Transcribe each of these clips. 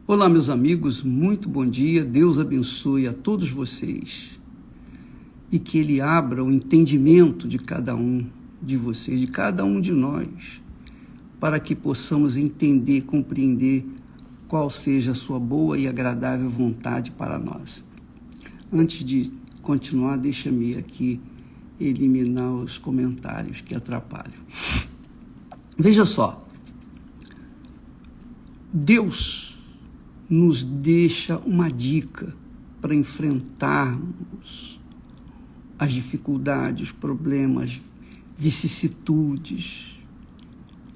Olá, meus amigos, muito bom dia, Deus abençoe a todos vocês e que Ele abra o entendimento de cada um de vocês, de cada um de nós, para que possamos entender, compreender qual seja a sua boa e agradável vontade para nós. Antes de continuar, deixa-me aqui eliminar os comentários que atrapalham. Veja só, Deus nos deixa uma dica para enfrentarmos as dificuldades, os problemas, vicissitudes,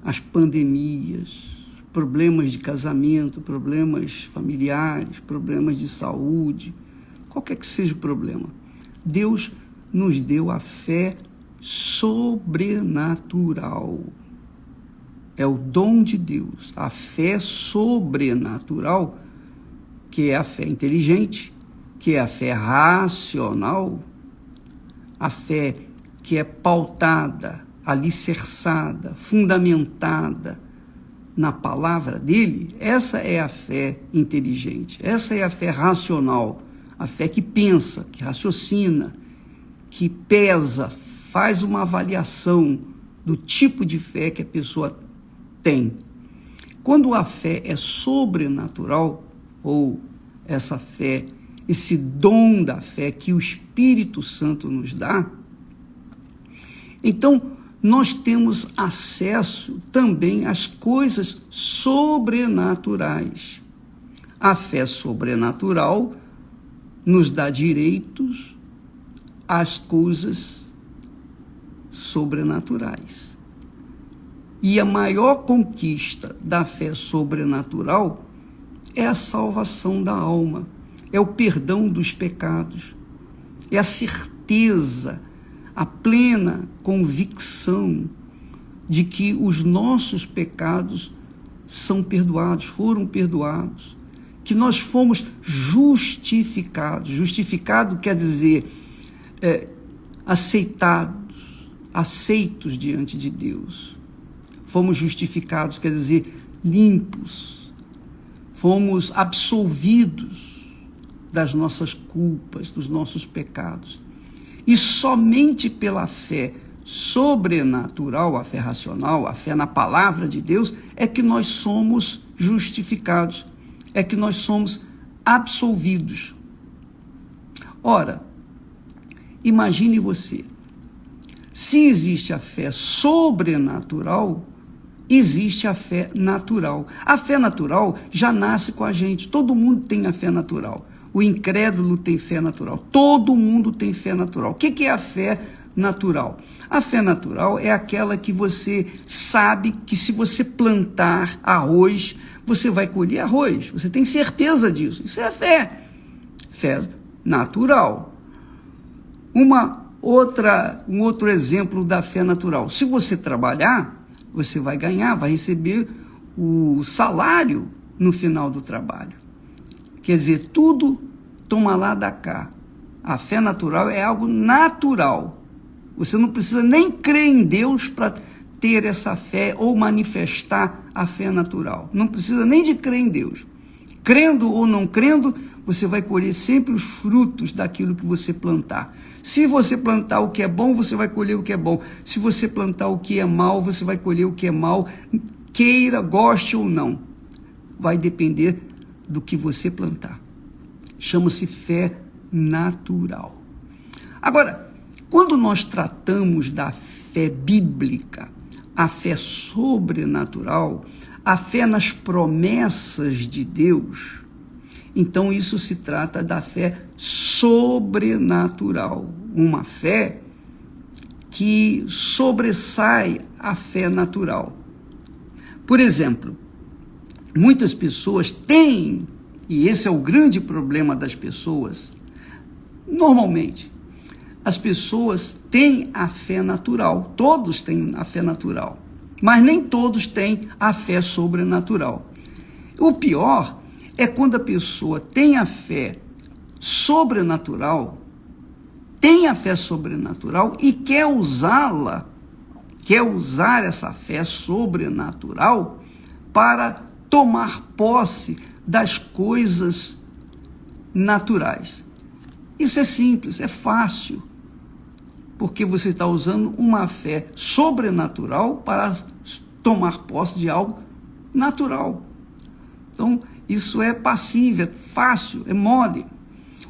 as pandemias, problemas de casamento, problemas familiares, problemas de saúde, qualquer que seja o problema. Deus nos deu a fé sobrenatural. É o dom de Deus, a fé sobrenatural, que é a fé inteligente, que é a fé racional, a fé que é pautada, alicerçada, fundamentada na palavra dele. Essa é a fé inteligente, essa é a fé racional, a fé que pensa, que raciocina, que pesa, faz uma avaliação do tipo de fé que a pessoa tem. Quando a fé é sobrenatural, ou essa fé, esse dom da fé que o Espírito Santo nos dá, então nós temos acesso também às coisas sobrenaturais. A fé sobrenatural nos dá direitos às coisas sobrenaturais. E a maior conquista da fé sobrenatural é a salvação da alma, é o perdão dos pecados, é a certeza, a plena convicção de que os nossos pecados são perdoados, foram perdoados, que nós fomos justificados. Justificado quer dizer aceitados, aceitos diante de Deus. Fomos justificados, quer dizer, limpos. Fomos absolvidos das nossas culpas, dos nossos pecados. E somente pela fé sobrenatural, a fé racional, a fé na palavra de Deus, é que nós somos justificados, é que nós somos absolvidos. Ora, imagine você, se existe a fé sobrenatural, existe a fé natural. A fé natural já nasce com a gente. Todo mundo tem a fé natural. O incrédulo tem fé natural. Todo mundo tem fé natural. O que é a fé natural? A fé natural é aquela que você sabe que se você plantar arroz, você vai colher arroz. Você tem certeza disso. Isso é a fé. Fé natural. Um outro exemplo da fé natural. Se você trabalhar, você vai ganhar, vai receber o salário no final do trabalho. Quer dizer, tudo toma lá da cá. A fé natural é algo natural. Você não precisa nem crer em Deus para ter essa fé ou manifestar a fé natural. Não precisa nem de crer em Deus. Crendo ou não crendo, você vai colher sempre os frutos daquilo que você plantar. Se você plantar o que é bom, você vai colher o que é bom. Se você plantar o que é mal, você vai colher o que é mal. Queira, goste ou não. Vai depender do que você plantar. Chama-se fé natural. Agora, quando nós tratamos da fé bíblica, a fé sobrenatural, a fé nas promessas de Deus, então isso se trata da fé sobrenatural, uma fé que sobressai a fé natural. Por exemplo, muitas pessoas têm, e esse é o grande problema das pessoas, normalmente, as pessoas têm a fé natural, todos têm a fé natural, mas nem todos têm a fé sobrenatural. O pior é quando a pessoa tem a fé sobrenatural, e quer usá-la, quer usar essa fé sobrenatural para tomar posse das coisas naturais. Isso é simples, é fácil, porque você está usando uma fé sobrenatural para tomar posse de algo natural. Então, isso é passível, é fácil, é mole.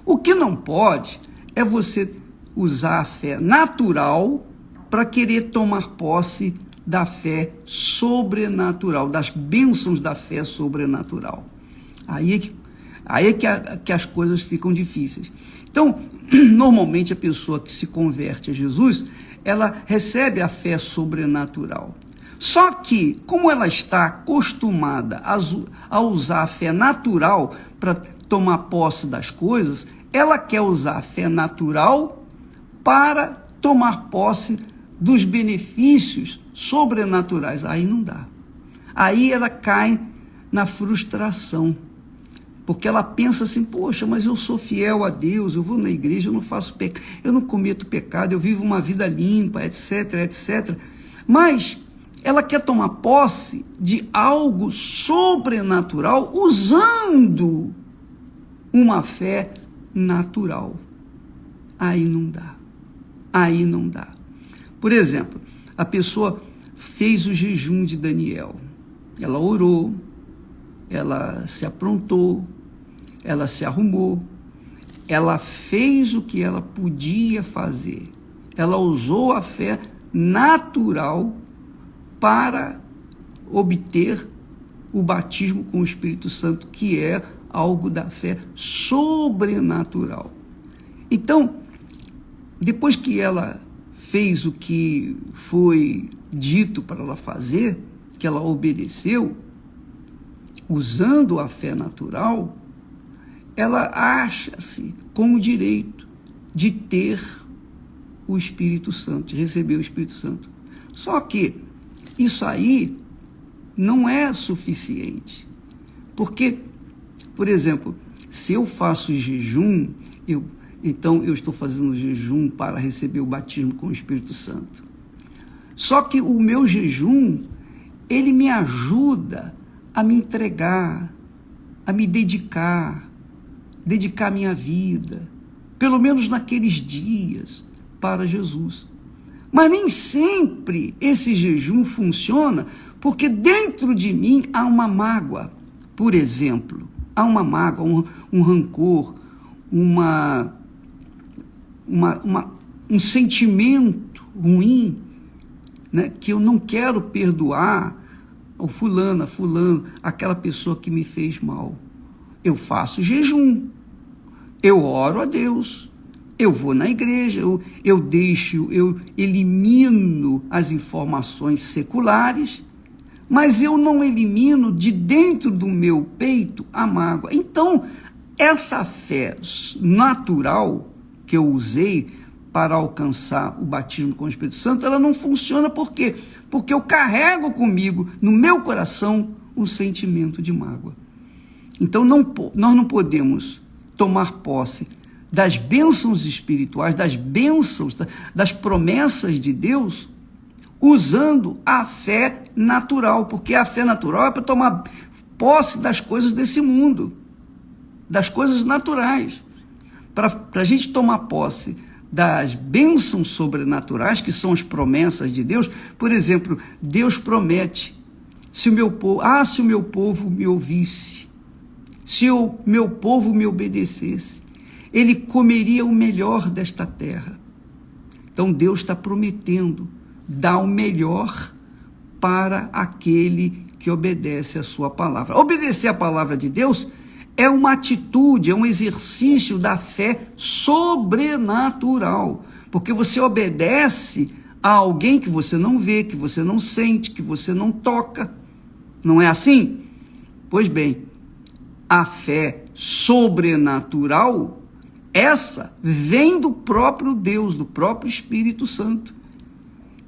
O que não pode é você usar a fé natural para querer tomar posse da fé sobrenatural, das bênçãos da fé sobrenatural. Aí é que as coisas ficam difíceis. Então, normalmente a pessoa que se converte a Jesus, ela recebe a fé sobrenatural. Só que, como ela está acostumada a usar a fé natural para tomar posse das coisas, ela quer usar a fé natural para tomar posse dos benefícios sobrenaturais. Aí não dá. Aí ela cai na frustração, porque ela pensa assim: poxa, mas eu sou fiel a Deus, eu vou na igreja, eu não faço pecado, eu não cometo pecado, eu vivo uma vida limpa, etc, etc. Mas ela quer tomar posse de algo sobrenatural usando uma fé natural. Aí não dá. Aí não dá. Por exemplo, a pessoa fez o jejum de Daniel. Ela orou, ela se aprontou, ela se arrumou, ela fez o que ela podia fazer. Ela usou a fé natural para obter o batismo com o Espírito Santo, que é algo da fé sobrenatural. Então, depois que ela fez o que foi dito para ela fazer, que ela obedeceu, usando a fé natural, ela acha-se com o direito de ter o Espírito Santo, de receber o Espírito Santo. Só que isso aí não é suficiente. Porque, por exemplo, se eu faço jejum, então eu estou fazendo jejum para receber o batismo com o Espírito Santo. Só que o meu jejum, ele me ajuda a me entregar, a me dedicar minha vida, pelo menos naqueles dias, para Jesus. Mas nem sempre esse jejum funciona, porque dentro de mim há uma mágoa, por exemplo. Há uma mágoa, um rancor, um sentimento ruim, né, que eu não quero perdoar ao fulano, aquela pessoa que me fez mal. Eu faço jejum, eu oro a Deus, eu vou na igreja, eu elimino as informações seculares, mas eu não elimino de dentro do meu peito a mágoa. Então, essa fé natural que eu usei para alcançar o batismo com o Espírito Santo, ela não funciona. Por quê? Porque eu carrego comigo, no meu coração, um sentimento de mágoa. Então, nós não podemos tomar posse das bênçãos espirituais, das bênçãos, das promessas de Deus, usando a fé natural, porque a fé natural é para tomar posse das coisas desse mundo, das coisas naturais. Para a gente tomar posse das bênçãos sobrenaturais, que são as promessas de Deus, por exemplo, Deus promete: se o meu povo me ouvisse, se o meu povo me obedecesse, ele comeria o melhor desta terra. Então Deus está prometendo dar o melhor para aquele que obedece a sua palavra. Obedecer a palavra de Deus é uma atitude, é um exercício da fé sobrenatural, porque você obedece a alguém que você não vê, que você não sente, que você não toca. Não é assim? Pois bem, a fé sobrenatural, essa vem do próprio Deus, do próprio Espírito Santo.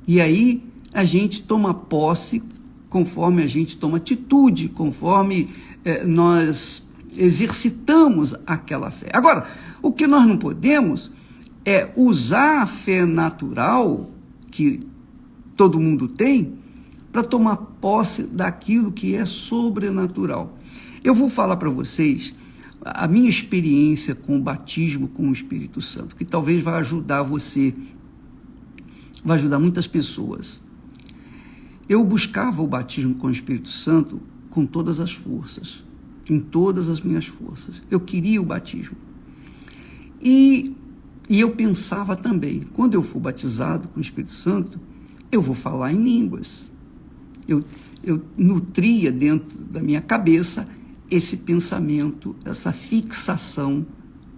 E aí a gente toma posse conforme a gente toma atitude, conforme nós exercitamos aquela fé. Agora, o que nós não podemos é usar a fé natural que todo mundo tem para tomar posse daquilo que é sobrenatural. Eu vou falar para vocês a minha experiência com o batismo com o Espírito Santo, que talvez vai ajudar você, vai ajudar muitas pessoas. Eu buscava o batismo com o Espírito Santo com todas as forças, em todas as minhas forças. Eu queria o batismo. E eu pensava também, quando eu for batizado com o Espírito Santo, eu vou falar em línguas. Eu nutria dentro da minha cabeça esse pensamento, essa fixação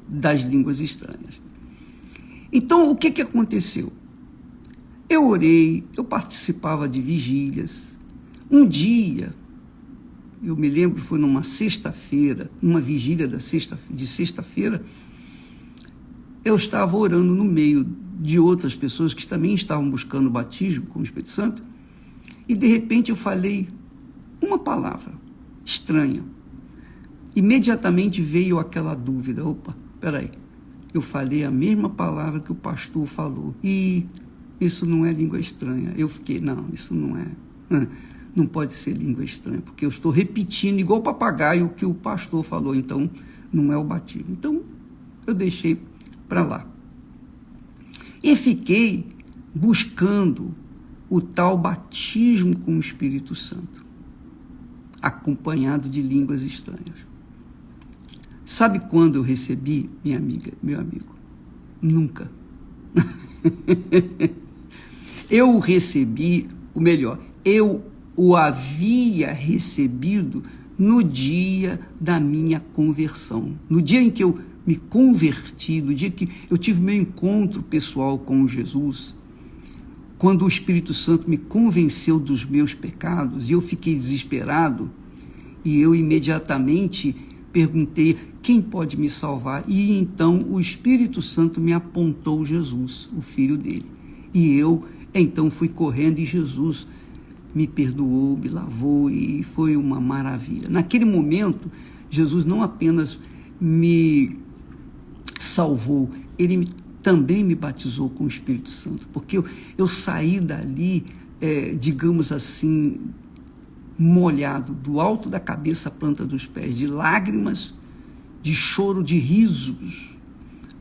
das línguas estranhas. Então, o que aconteceu? Eu orei, eu participava de vigílias. Um dia, eu me lembro, foi numa sexta-feira, numa vigília de sexta-feira, eu estava orando no meio de outras pessoas que também estavam buscando o batismo com o Espírito Santo, e de repente eu falei uma palavra estranha. Imediatamente veio aquela dúvida, opa, peraí, eu falei a mesma palavra que o pastor falou, e isso não é língua estranha. Eu fiquei, não, isso não pode ser língua estranha, porque eu estou repetindo igual papagaio o que o pastor falou, então não é o batismo. Então eu deixei para lá. E fiquei buscando o tal batismo com o Espírito Santo, acompanhado de línguas estranhas. Sabe quando eu recebi, minha amiga, meu amigo? Nunca. Eu recebi, o melhor, eu o havia recebido no dia da minha conversão, no dia em que eu me converti, no dia que eu tive meu encontro pessoal com Jesus, quando o Espírito Santo me convenceu dos meus pecados, e eu fiquei desesperado, e eu imediatamente perguntei, quem pode me salvar? E então o Espírito Santo me apontou Jesus, o Filho dele. E eu, então, fui correndo, e Jesus me perdoou, me lavou, e foi uma maravilha. Naquele momento, Jesus não apenas me salvou, ele também me batizou com o Espírito Santo, porque eu saí dali, digamos assim, molhado, do alto da cabeça à planta dos pés, de lágrimas, de choro, de risos,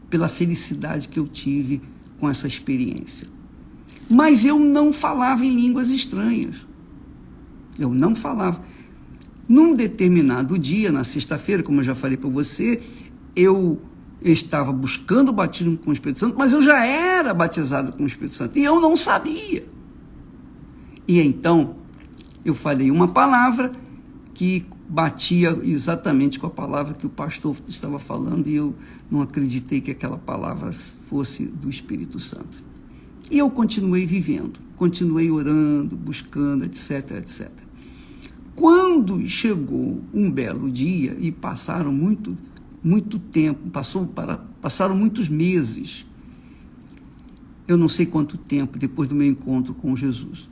pela felicidade que eu tive com essa experiência. Mas eu não falava em línguas estranhas. Eu não falava. Num determinado dia, na sexta-feira, como eu já falei para você, eu estava buscando o batismo com o Espírito Santo, mas eu já era batizado com o Espírito Santo, e eu não sabia. E então, eu falei uma palavra que batia exatamente com a palavra que o pastor estava falando, e eu não acreditei que aquela palavra fosse do Espírito Santo. E eu continuei vivendo, continuei orando, buscando, etc, etc. Quando chegou um belo dia, e passaram muito tempo, passaram muitos meses, eu não sei quanto tempo depois do meu encontro com Jesus,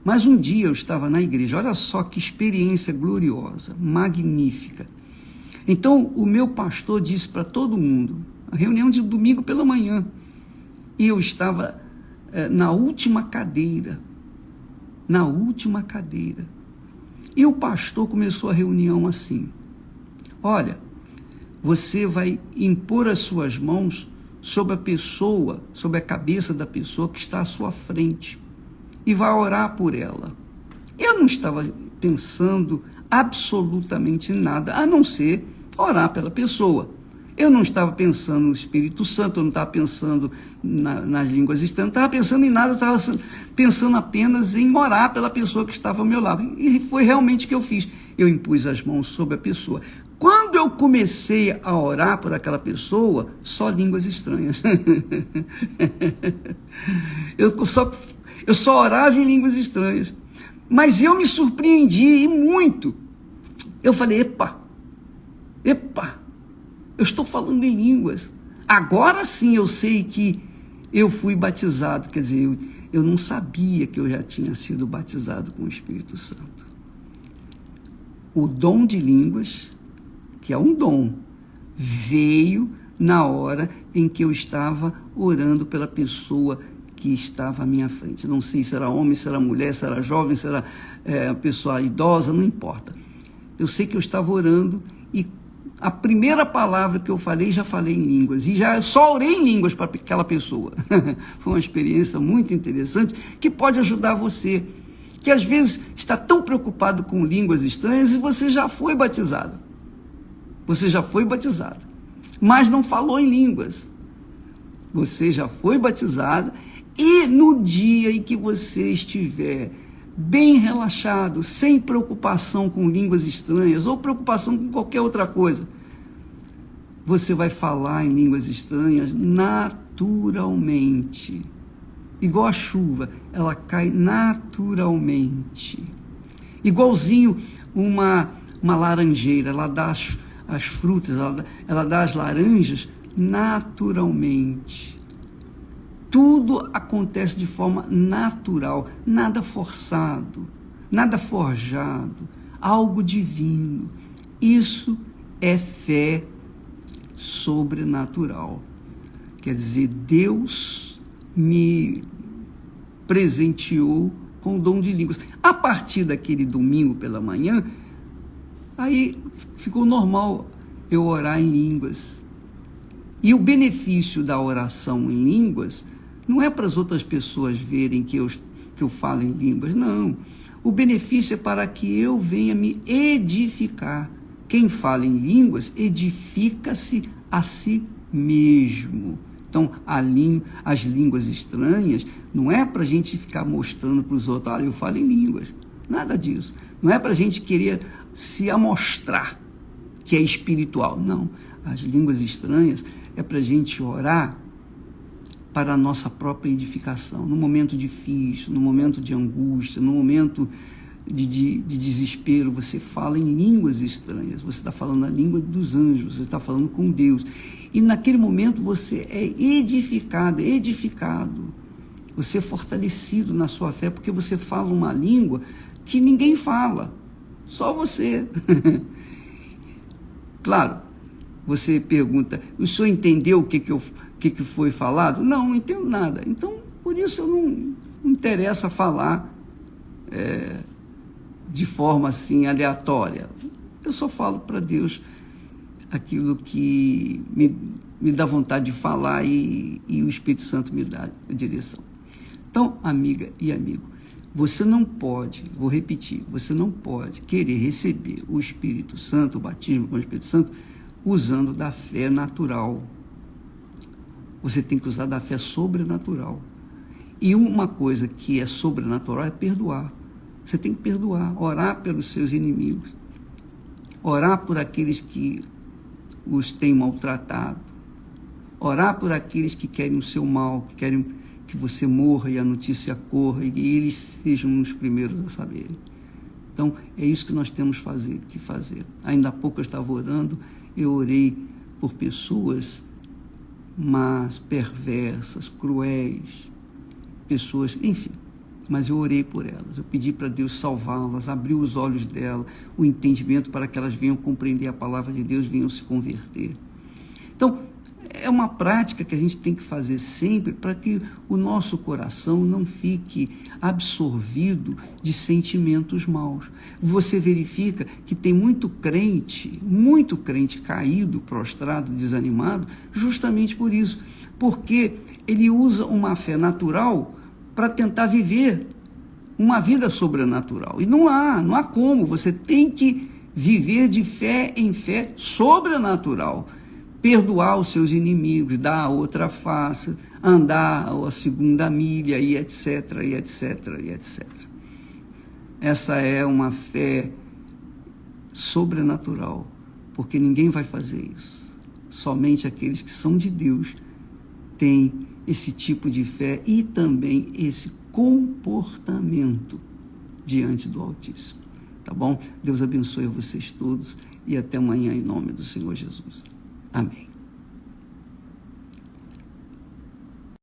mas um dia eu estava na igreja, olha só que experiência gloriosa, magnífica. Então o meu pastor disse para todo mundo, a reunião de domingo pela manhã, e eu estava na última cadeira, e o pastor começou a reunião assim, olha, você vai impor as suas mãos sobre a pessoa, sobre a cabeça da pessoa que está à sua frente, e vai orar por ela. Eu não estava pensando absolutamente em nada, a não ser orar pela pessoa. Eu não estava pensando no Espírito Santo, eu não estava pensando nas línguas estranhas, não estava pensando em nada, eu estava pensando apenas em orar pela pessoa que estava ao meu lado. E foi realmente o que eu fiz. Eu impus as mãos sobre a pessoa. Quando eu comecei a orar por aquela pessoa, só línguas estranhas. Eu só orava em línguas estranhas. Mas eu me surpreendi, e muito. Eu falei, epa, eu estou falando em línguas. Agora sim eu sei que eu fui batizado. Quer dizer, eu não sabia que eu já tinha sido batizado com o Espírito Santo. O dom de línguas, que é um dom, veio na hora em que eu estava orando pela pessoa que estava à minha frente. Não sei se era homem, se era mulher, se era jovem, se era pessoa idosa, não importa. eu sei que eu estava orando e a primeira palavra que eu falei, já falei em línguas. E já só orei em línguas para aquela pessoa. Foi uma experiência muito interessante que pode ajudar você, que às vezes está tão preocupado com línguas estranhas e você já foi batizado. Você já foi batizado, mas não falou em línguas. Você já foi batizado e no dia em que você estiver bem relaxado, sem preocupação com línguas estranhas ou preocupação com qualquer outra coisa, você vai falar em línguas estranhas naturalmente. Igual a chuva, ela cai naturalmente. Igualzinho uma laranjeira, ela dá as frutas, ela dá as laranjas naturalmente. Tudo acontece de forma natural, nada forçado, nada forjado, algo divino. Isso é fé sobrenatural. Quer dizer, Deus me presenteou com o dom de línguas. A partir daquele domingo pela manhã, aí ficou normal eu orar em línguas. E o benefício da oração em línguas não é para as outras pessoas verem que eu falo em línguas, não. O benefício é para que eu venha me edificar. Quem fala em línguas edifica-se a si mesmo. Então, as línguas estranhas não é para a gente ficar mostrando para os outros, olha, eu falo em línguas. Nada disso. Não é para a gente querer se amostrar que é espiritual. Não. As línguas estranhas é para a gente orar para a nossa própria edificação, no momento difícil, no momento de angústia, no momento de desespero. Você fala em línguas estranhas, você está falando a língua dos anjos, você está falando com Deus. E naquele momento você é edificado, você é fortalecido na sua fé, porque você fala uma língua que ninguém fala, só você. Claro, você pergunta, o senhor entendeu o que foi falado? Não entendo nada. Então, por isso eu não interessa falar de forma assim aleatória. Eu só falo para Deus aquilo que me dá vontade de falar e o Espírito Santo me dá a direção. Então, amiga e amigo, você não pode, vou repetir, você não pode querer receber o Espírito Santo, o batismo com o Espírito Santo, usando da fé natural. Você tem que usar da fé sobrenatural. E uma coisa que é sobrenatural é perdoar. Você tem que perdoar, orar pelos seus inimigos, orar por aqueles que os têm maltratado, orar por aqueles que querem o seu mal, que querem que você morra e a notícia corra e eles sejam os primeiros a saberem. Então, é isso que nós temos que fazer. Ainda há pouco eu estava orando, eu orei por pessoas más, perversas, cruéis, pessoas, enfim, mas eu orei por elas, eu pedi para Deus salvá-las, abrir os olhos delas, o entendimento para que elas venham compreender a palavra de Deus, venham se converter. Então, é uma prática que a gente tem que fazer sempre para que o nosso coração não fique absorvido de sentimentos maus. Você verifica que tem muito crente caído, prostrado, desanimado, justamente por isso, porque ele usa uma fé natural para tentar viver uma vida sobrenatural. E não há como, você tem que viver de fé em fé sobrenatural. Perdoar os seus inimigos, dar a outra face, andar a segunda milha e etc, e etc, e etc. Essa é uma fé sobrenatural, porque ninguém vai fazer isso. Somente aqueles que são de Deus têm esse tipo de fé e também esse comportamento diante do Altíssimo. Tá bom? Deus abençoe vocês todos e até amanhã em nome do Senhor Jesus. Amém.